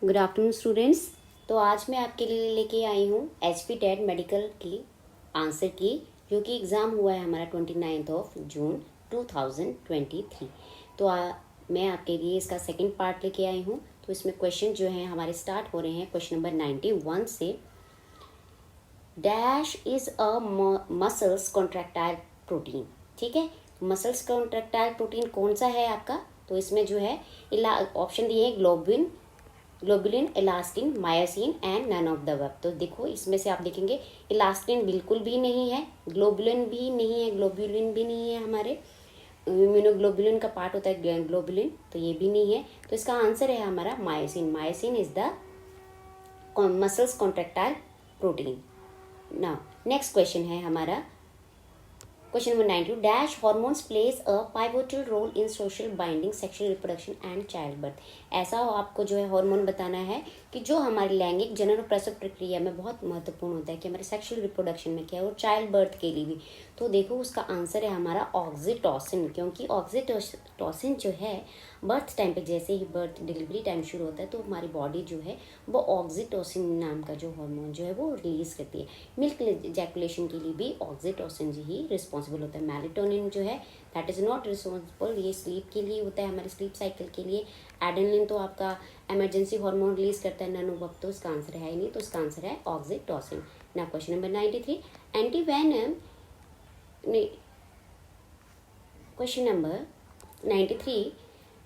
Good afternoon students. तो आज मैं आपके लिए लेके आई हूँ HP टेट मेडिकल की आंसर की, जो कि एग्ज़ाम हुआ है हमारा 29 जून 2023। तो मैं आपके लिए इसका सेकंड पार्ट लेके आई हूँ। तो इसमें क्वेश्चन जो हैं हमारे स्टार्ट हो रहे हैं क्वेश्चन नंबर 91 से। Dash is a muscles contractile protein. ठीक है, मसल्स कॉन्ट्रैक्टाइल प्रोटीन कौन सा है आपका? तो इसमें जो है ऑप्शन दिए हैं globulin, elastin, myosin and none of the above. तो देखो इसमें से आप देखेंगे इलास्टिन बिल्कुल भी नहीं है, ग्लोबुलिन भी नहीं है, ग्लोबुलिन भी नहीं है, हमारे इम्यूनोग्लोबुलिन का पार्ट होता है ग्लोबुलिन, तो ये भी नहीं है। तो इसका आंसर है हमारा myosin. Myosin is the muscles contractile protein. Now next question है हमारा question number 92। Dash hormones plays a pivotal role in social binding, sexual reproduction and child birth. ऐसा आपको जो है हार्मोन बताना है कि जो हमारी लैंगिक जनन और प्रसव प्रक्रिया में बहुत महत्वपूर्ण होता है, कि हमारे सेक्सुअल रिप्रोडक्शन में क्या है और चाइल्ड बर्थ के लिए भी। तो देखो उसका आंसर है हमारा ऑक्सीटोसिन, क्योंकि ऑक्सीटोसिन जो है बर्थ टाइम पे, जैसे ही बर्थ डिलीवरी टाइम शुरू होता है तो हमारी बॉडी जो है वो ऑक्सीटोसिन नाम का जो हार्मोन जो है वो रिलीज करती है। मिल्क इजैकुलेशन के लिए भी ऑक्सीटोसिन ही रिस्पॉन्सिबल होता है। मेलाटोनिन जो है दैट इज़ नॉट रिस्पॉन्सिबल, ये स्लीप के लिए होता है, हमारे स्लीप साइकिल के लिए। एडेनिन तो आपका इमरजेंसी हार्मोन रिलीज करता है, ननो वक्त, तो इसका आंसर है ही नहीं, तो इसका आंसर है ऑक्सीटोसिन। ना question number 93। Antivenom question number 93।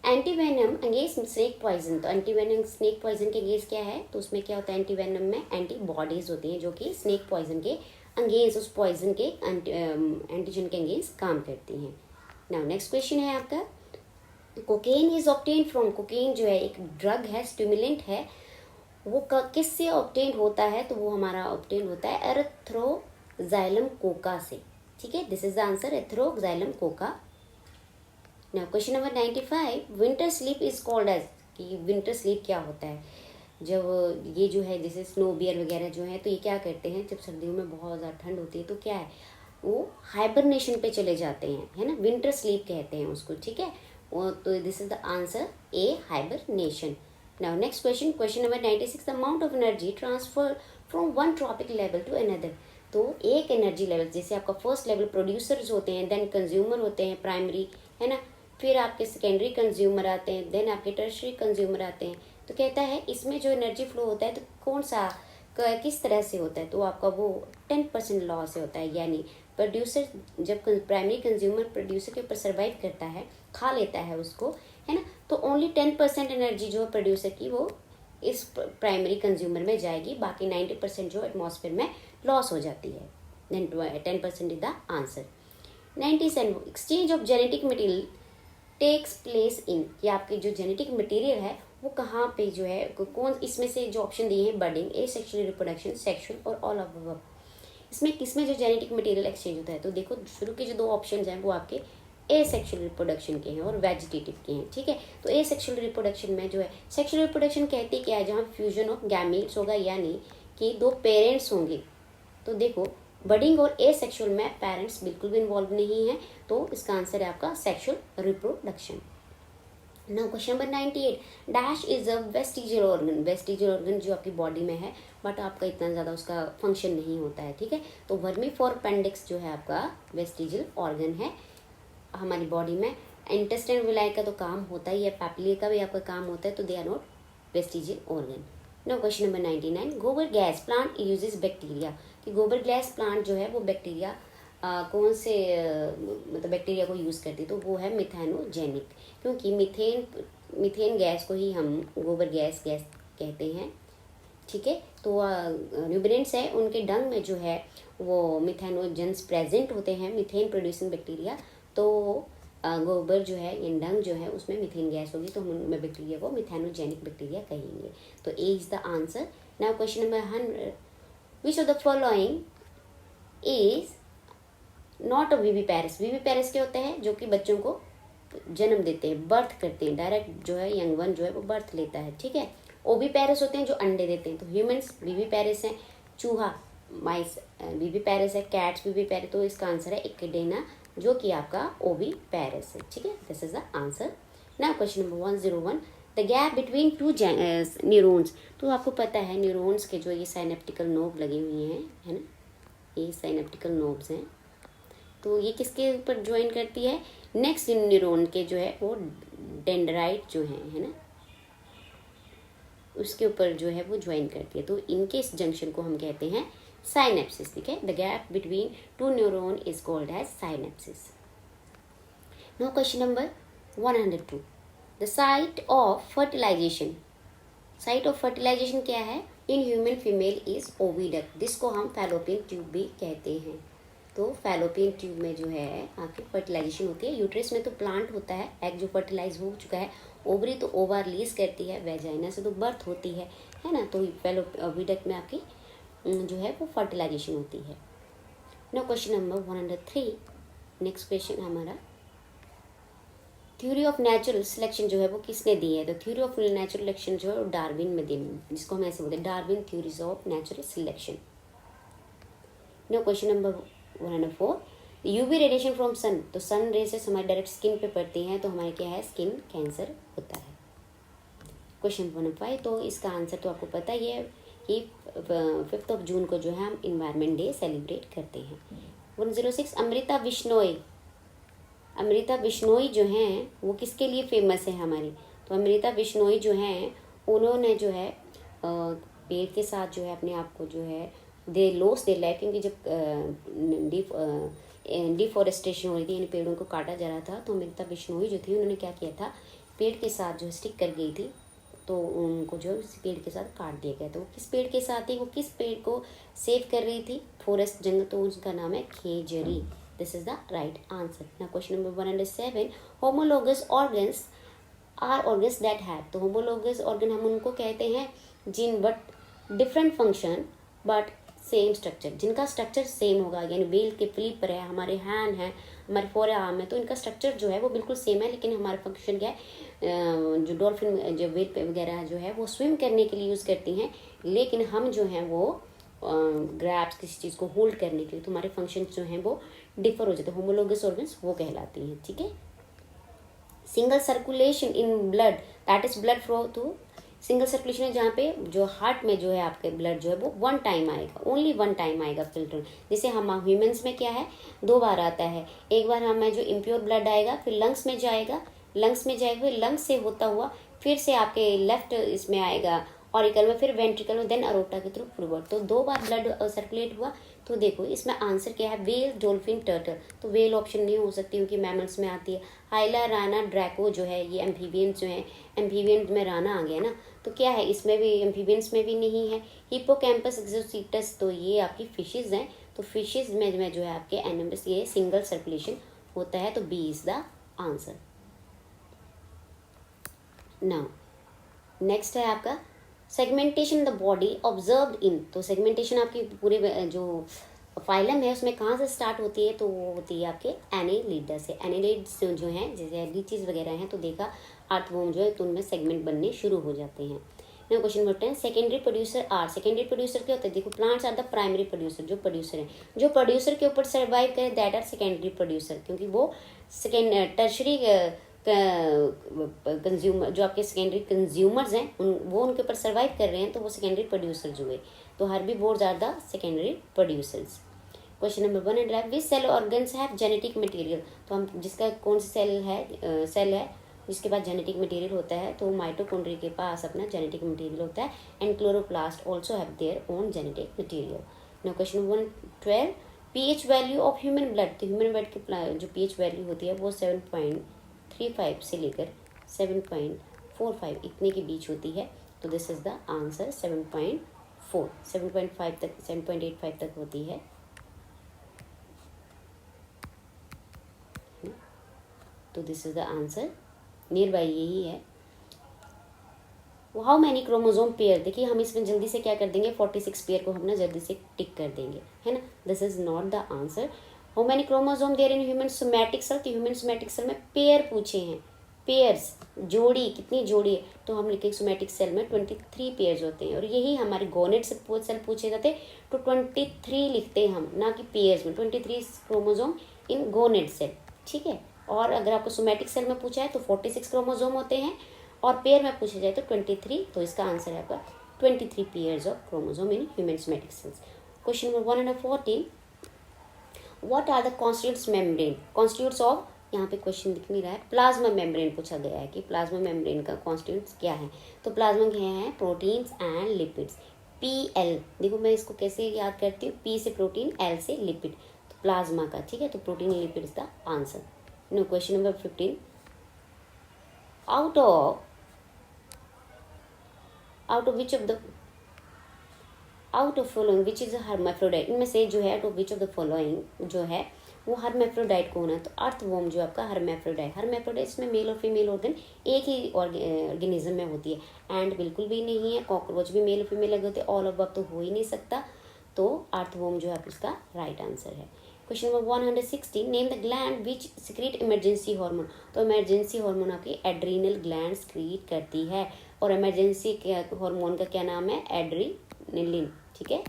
Antivenom against snake poison. तो एंटीवेनम स्नेक पॉइजन के अगेंस्ट क्या है? तो उसमें क्या होता है, एंटीवेनम में एंटीबॉडीज होती हैं जो कि स्नेक पॉइजन के अगेंस्ट, उस पॉइजन के एंटीजन के अगेंस्ट काम करती हैं। नाउ नेक्स्ट क्वेश्चन है आपका, cocaine is obtain from. Cocaine जो है एक ड्रग है, स्टिमुलेंट है, वो किससे ऑब्टेन होता है? तो वो हमारा ऑब्टेन होता है एरिथ्रोजाइलम कोका से। ठीक है, this is the answer, erythroxylum coca. Now question number 95। Winter sleep is called as. कि विंटर स्लीप क्या होता है? जब ये जो है जैसे स्नो बियर वगैरह जो है, तो ये क्या करते हैं, जब सर्दियों में बहुत ज़्यादा ठंड होती है तो क्या है, वो हाइबरनेशन पे चले जाते हैं, है ना, विंटर स्लीप कहते हैं उसको। ठीक है, वो तो this is the answer A, hibernation. Now next question, question number 96। Amount of energy transfer from one trophic level to another. तो एक एनर्जी लेवल, जैसे आपका फर्स्ट लेवल प्रोड्यूसर्स होते हैं, देन कंज्यूमर होते हैं प्राइमरी, है ना, फिर आपके सेकेंडरी कंज्यूमर आते हैं, देन आपके टर्शरी कंज्यूमर आते हैं। तो कहता है इसमें जो एनर्जी फ्लो होता है तो कौन सा किस तरह से होता है? तो आपका वो 10% लॉ से होता है, यानी प्रोड्यूसर जब प्राइमरी कंज्यूमर प्रोड्यूसर के ऊपर सर्वाइव करता है, खा लेता है उसको, है ना, तो ओनली 10% एनर्जी जो है प्रोड्यूसर की वो इस प्राइमरी कंज्यूमर में जाएगी, बाकी 90% जो एटमॉस्फेयर में लॉस हो जाती है। Then 10% is the answer. 97। Exchange of genetic material takes place in. कि आपकी जो जेनेटिक मटेरियल है वो कहाँ पे जो है, कौन, इसमें से जो ऑप्शन दिए हैं, बर्डिंग, ए सेक्शुअल रिप्रोडक्शन, सेक्शुअल और ऑल ऑफ अबव, इसमें किसमें जो जेनेटिक मटेरियल एक्सचेंज होता है? तो देखो शुरू के जो दो ऑप्शन हैं वो आपके ए सेक्शुअल रिप्रोडक्शन के हैं और वेजिटेटिव के हैं। ठीक है, तो ए सेक्शुअल रिप्रोडक्शन में जो है, सेक्शुअल रिप्रोडक्शन कहती क्या है, जहाँ फ्यूजन ऑफ गैमीट्स होगा, यानी कि दो पेरेंट्स होंगे। तो देखो बडिंग और ए सेक्शुअल में पेरेंट्स बिल्कुल भी इन्वॉल्व नहीं है, तो इसका आंसर है आपका sexual reproduction. Now question number 98। Dash is a vestigial organ. Vestigial organ जो आपकी बॉडी में है बट आपका इतना ज़्यादा उसका फंक्शन नहीं होता है। ठीक है, तो वर्मीफोरपेंडिक्स जो है आपका वेस्टिजियल ऑर्गन है हमारी बॉडी में। इंटेस्टाइन विलाई का तो काम होता ही है, पैपिली का भी आपका काम होता है, तो they are not vestigial organ. Now question number 99। गोबर गैस प्लांट यूजेस बैक्टीरिया। कि गोबर गैस प्लांट जो है वो बैक्टीरिया कौन से मतलब बैक्टीरिया को यूज़ करती है? तो वो है मिथेनोजेनिक, क्योंकि मीथेन गैस को ही हम गोबर गैस कहते हैं। ठीक है, तो न्यूब्रेंट्स है उनके डंग में जो है वो मिथेनोजेंस प्रेजेंट होते हैं, मीथेन प्रोड्यूसिंग बैक्टीरिया। तो गोबर जो है या डंग जो है उसमें मीथेन गैस होगी, तो हम उनमें बैक्टीरिया को मिथेनोजेनिक बैक्टीरिया कहेंगे। तो A is the answer. Now question number 100। Which of the following is not a viviparous. Viviparous क्या होता है? जो कि बच्चों को जन्म देते हैं, बर्थ करते हैं, डायरेक्ट जो है यंग वन जो है वो बर्थ लेता है। ठीक है, ओवी पैरिस होते हैं जो अंडे देते हैं। तो ह्यूमंस वीवी पैरिस हैं, चूहा माइस वीवी पैरिस है, कैट्स वीवी पैरिस। तो इसका आंसर है इक्वेडेना, जो कि आपका ओवी पैरिस है। ठीक है, this is the answer. Now question number 101। The gap between to neurons, तो आपको पता है न्यूरॉन्स के जो ये साइनेप्टिकल नोब लगे हुए हैं, है ना, ये साइनेप्टिकल नोब्स हैं, तो ये किसके ऊपर ज्वाइन करती है, नेक्स्ट न्यूरॉन के जो है वो डेंड्राइट जो है ना, उसके ऊपर जो है वो ज्वाइन करती है, तो इनके इस जंक्शन को हम कहते हैं साइनेप्सिस, ठीक है। The gap between two neuron is called as synapsis. No question number 102, the site of fertilisation. Site of fertilisation क्या है, in human female is oviduct, जिसको हम फैलोपियन ट्यूब भी कहते हैं। तो फैलोपियन ट्यूब में जो है आपकी फर्टिलाइजेशन होती है। यूट्रस में तो प्लांट होता है, एग जो फर्टिलाइज हो चुका है, ओवरी तो ओवा रिलीज करती है, वेजाइना से तो बर्थ होती है ना, तो ओविडक्ट में आपकी जो है वो फर्टिलाइजेशन होती है। No question number 103, next question हमारा, थ्योरी ऑफ नेचुरल सिलेक्शन जो है वो किसने दी है, तो थ्योरी ऑफ नेचुरल सिलेक्शन जो है डार्विन में दी, जिसको हम ऐसे बोलते हैं Darwin theories of natural selection. No question number 104, UV radiation from sun, तो सन रेसेस हमारे डायरेक्ट स्किन पे पड़ती हैं, तो हमारे क्या है, स्किन कैंसर होता है। क्वेश्चन 105, तो इसका आंसर तो आपको पता ही है कि 5 जून को जो है हम इन्वायरमेंट डे सेलिब्रेट करते हैं। 106, अमृता बिश्नोई। अमृता बिश्नोई जो हैं वो किसके लिए फेमस है हमारी, तो अमृता बिश्नोई जो हैं उन्होंने जो है पेड़ के साथ जो है अपने आप को जो है दे लॉस दे लाइफ, क्योंकि जब डिफॉरेस्टेशन हो रही थी, यानी पेड़ों को काटा जा रहा था, तो अमृता बिश्नोई जो थी उन्होंने क्या किया था, पेड़ के साथ जो स्टिक कर गई थी, तो उनको जो पेड़ के साथ काट दिया गया। तो वो किस पेड़ के साथ थी, वो किस पेड़ को सेव कर रही थी, फॉरेस्ट जंगल, तो उसका नाम है खेजड़ी। This is the right answer. Now question number 107, homologous organs are organs that have, तो होमोलोगस ऑर्गन हम उनको कहते हैं जिन but different function but same structure, जिनका स्ट्रक्चर सेम होगा, यानी वेल के फ्लिपर है, हमारे हैंड है, हमारे फोर आर्म है, तो इनका स्ट्रक्चर जो है वो बिल्कुल सेम है, लेकिन हमारा फंक्शन क्या है, जो डॉल्फिन जो वेल वगैरह जो है वो स्विम करने के लिए यूज़ करती हैं, लेकिन हम जो हैं वो ग्रैब्स किसी चीज़ को होल्ड करने के लिए, तो हमारे फंक्शन जो हैं वो डिफर हो जाते हैं, होमोलोगस ऑर्गन्स वो कहलाती हैं, ठीक है। Single circulation in blood, that is blood flow to, single circulation है जहाँ पे जो हार्ट में जो है आपके ब्लड जो है वो 1 टाइम आएगा, ओनली 1 टाइम आएगा फिल्टर, जैसे हम ह्यूमंस में क्या है 2 बार आता है, एक बार हमें जो इम्प्योर ब्लड आएगा, फिर लंग्स में जाएगा, फिर लंग्स से होता हुआ फिर से आपके लेफ्ट इसमें आएगा ऑरिकल में, फिर वेंट्रिकल में, देन अरोटा के थ्रू फॉरवर्ड, तो 2 बार ब्लड सर्कुलेट हुआ। तो देखो इसमें आंसर क्या है, वेल, डॉल्फिन, टर्टल, तो वेल ऑप्शन नहीं हो सकती क्योंकि मैमल्स में आती है। हाइला, राना, ड्रैको जो है ये एम्फीबियंस जो है, एम्फीबियन में राना आ गया ना, तो क्या है इसमें भी एम्फीबियंस में भी नहीं है। हिप्पोकैम्पस, एक्सोसीटस, तो ये आपकी फिशेज हैं, तो फिशेज में जो है आपके एनिमल्स ये सिंगल सर्कुलेशन होता है, तो B is the answer. Now next है आपका segmentation the body observed in, तो सेगमेंटेशन आपकी पूरे जो फाइलम है उसमें कहाँ से स्टार्ट होती है, तो वो होती है आपके एनेलिडा से। एनेलिड्स जो हैं जैसे लीचीज वगैरह हैं, तो देखा अर्थवॉर्म जो है तो उनमें सेगमेंट बनने शुरू हो जाते हैं। ना question number 10, secondary producer are, secondary producer क्या होता है, देखो plants are the primary producer, जो प्रोड्यूसर है, जो प्रोड्यूसर के ऊपर सर्वाइव करे दैट आर सेकेंडरी प्रोड्यूसर, क्योंकि वो सेकेंड टर्शरी कंज्यूमर जो आपके सेकेंडरी कंज्यूमर्स हैं वो उनके ऊपर सर्वाइव कर रहे हैं, तो वो सेकेंडरी प्रोड्यूसर जो है, तो herbivores are the secondary producers. Question number 111, which cell organs have genetic material, तो हम जिसका कौन सा सेल है जिसके पास जेनेटिक मटेरियल होता है, तो माइटोकॉन्ड्रिया के पास अपना जेनेटिक मटेरियल होता है, and chloroplast also have their own genetic material. Now question 112, pH value of human blood, तो ह्यूमन ब्लड की जो पीएच वैल्यू होती है वो 7.35 से लेकर 7.45 इतने के बीच होती है, तो दिस इज द आंसर 7.4, 7.5 तक 7.85 तक होती है। तो this is the answer, near by यही है। हाउ मैनी क्रोमोजोम पेयर, देखिए हम इसमें जल्दी से क्या कर देंगे, 46 पेयर को हम ना जल्दी से टिक कर देंगे, है ना, this is not the answer. How many chromosome there in human somatic cell, तो ह्यूमन सोमैटिक सेल में पेयर पूछे हैं, पेयर्स जोड़ी, कितनी जोड़ी है, तो हम लिखेंगे सोमैटिक सेल में 23 पेयर्स होते हैं, और यही हमारे गोनेट सेल पूछे जाते, तो 23 लिखते हैं हम, ना कि पेयर्स में, 23 क्रोमोजोम इन गोनेट सेल, ठीक है। और अगर आपको सोमैटिक सेल में पूछा है तो 46 क्रोमोजोम होते हैं, और पेयर में पूछा जाए तो 23, तो इसका आंसर है आपका 23 pairs of chromosome in human somatic cells. Question number 114, what are the constitutes membrane, constitutes of, यहाँ पे क्वेश्चन दिख नहीं रहा है, प्लाज्मा मेम्ब्रेन पूछा गया है कि प्लाज्मा मेम्ब्रेन का कॉन्स्टिट्यूट्स क्या है। तो प्लाज्मा क्या है, प्रोटीन्स एंड लिपिड्स। PL, देखो मैं इसको कैसे याद करती हूँ, P से प्रोटीन, L से लिपिड, तो प्लाज्मा का, ठीक है, तो प्रोटीन लिपिड्स का answer. No, question number 15, out of which of the out of following which is hermaphrodite, इनमें से जो है out of which of the following जो है वो हर्माफ्रोडाइट कौन है। तो अर्थवॉर्म जो आपका हर्माफ्रोडाइट इसमें मेल और फीमेल ऑर्गन एक ही ऑर्गेनिज्म में होती है। एंड बिल्कुल भी नहीं है, कॉकरोच भी मेल और फीमेल लगे होते हैं, ऑल अब तो हो ही नहीं सकता। तो अर्थवॉर्म जो है इसका राइट आंसर है। Question number 116, name the gland which secrete emergency hormone. तो इमरजेंसी हार्मोन आपकी एड्रीनल ग्लैंड सिक्रीट करती है, और इमरजेंसी हार्मोन का क्या नाम है, एड्रीनलिन, ठीक है,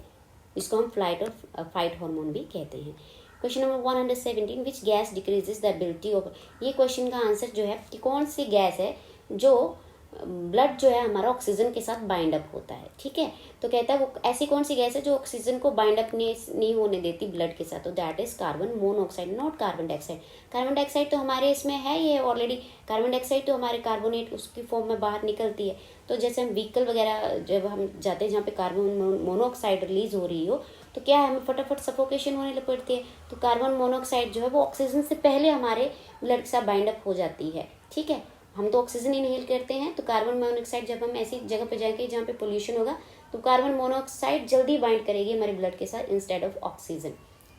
इसको हम फ्लाइट और फाइट हार्मोन भी कहते हैं। Question number 117, which gas decreases the ability of, ये क्वेश्चन का आंसर जो है कि कौन सी गैस है जो ब्लड जो है हमारा ऑक्सीजन के साथ बाइंड अप होता है, ठीक है। तो कहता है वो ऐसी कौन सी गैस है जो ऑक्सीजन को बाइंड अप नहीं होने देती ब्लड के साथ, तो that is carbon monoxide, not carbon dioxide. Carbon dioxide तो हमारे इसमें है ही है ऑलरेडी, कार्बन डाइऑक्साइड तो हमारे कार्बोनेट उसकी फॉर्म में बाहर निकलती है। तो जैसे हम व्हीकल वगैरह जब हम जाते हैं जहाँ पे कार्बन मोनोऑक्साइड रिलीज हो रही हो, तो क्या है, हमें फटाफट सफोकेशन होने लग पड़ती है। तो कार्बन मोनोऑक्साइड जो है वो ऑक्सीजन से पहले हमारे ब्लड के साथ बाइंड अप हो जाती है, ठीक है। हम तो ऑक्सीजन इनहेल करते हैं, तो कार्बन मोनोऑक्साइड जब हम ऐसी जगह पे जाएंगे जहाँ पे पोल्यूशन होगा, तो कार्बन मोनोऑक्साइड जल्दी बाइंड करेगी हमारे ब्लड के साथ इंस्टेड ऑफ ऑक्सीजन,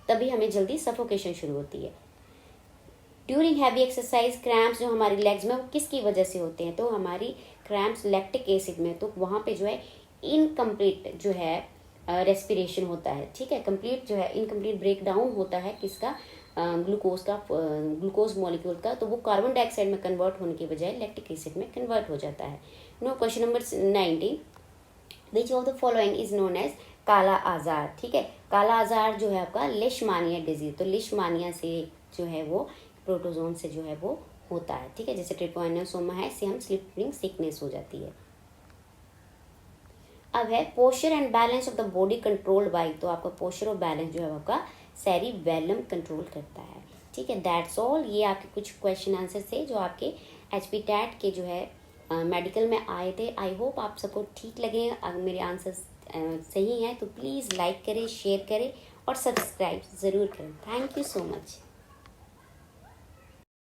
तभी हमें जल्दी सफोकेशन शुरू होती है। ड्यूरिंग हैवी एक्सरसाइज क्रैम्प्स जो हमारी लेग्स में वो किसकी वजह से होते हैं, तो हमारी क्रैम्प्स लैक्टिक एसिड में, तो वहाँ पे जो है इनकम्प्लीट जो है रेस्पिरेशन होता है, ठीक है, कंप्लीट जो है इनकम्प्लीट ब्रेक डाउन होता है किसका, ग्लूकोज मॉलिक्यूल का, तो वो कार्बन डाइऑक्साइड में कन्वर्ट होने की बजाय लैक्टिक एसिड में कन्वर्ट हो जाता है। No, question number 19, which of the following is known as kala azar, ठीक है। काला आजार जो है आपका लिशमानिया डिजीज, तो लिशमानिया से जो है वो प्रोटोजोन से जो है वो होता है, ठीक है, जैसे ट्रिपॉइनोसोमा है, से हम स्लीपिंग सिकनेस हो जाती है। अब है posture and balance of the body controlled by, तो आपका पोस्चर और बैलेंस जो है आपका सेरिबेलम कंट्रोल करता है, ठीक है। दैट्स ऑल, ये आपके कुछ क्वेश्चन आंसर थे जो आपके HP टैट के जो है मेडिकल में आए थे। आई होप आप सबको ठीक लगे, अगर मेरे आंसर सही हैं तो प्लीज़ लाइक करें, शेयर करें और सब्सक्राइब ज़रूर करें। Thank you so much.